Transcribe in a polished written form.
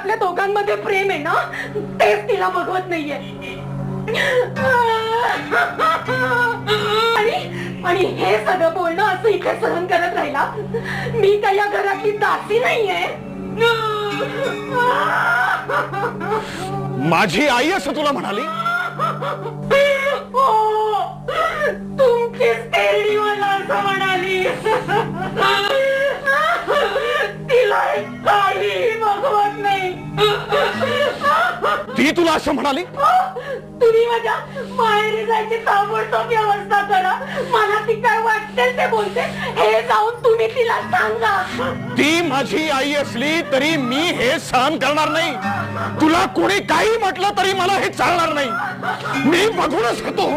आपल्या दोघांमध्ये प्रेम आहे ना, तेच तिला बघवत नाहीये. आणि हे सगळं बोलणं असं इथे सहन करत राहिला. मी काय या घरातली दासी नाहीये. माझी आई असं तुला म्हणाली? हो, तुमचीच तेरडी मला असं म्हणाली. तिला काही बघवत नाही. ती तुला असं म्हणाली? तुम्ही माझ्या माहेरी जायची ताबडतोब व्यवस्था करा. मला ती काय वाटते ते बोलते, हे जाऊन तुम्ही तिला सांगा. ती माझी आई असली तरी मी हे सहन करणार नाही. तुला कोणी काही म्हटलं तरी मला हे चालणार नाही. मी बघूनच घेतो.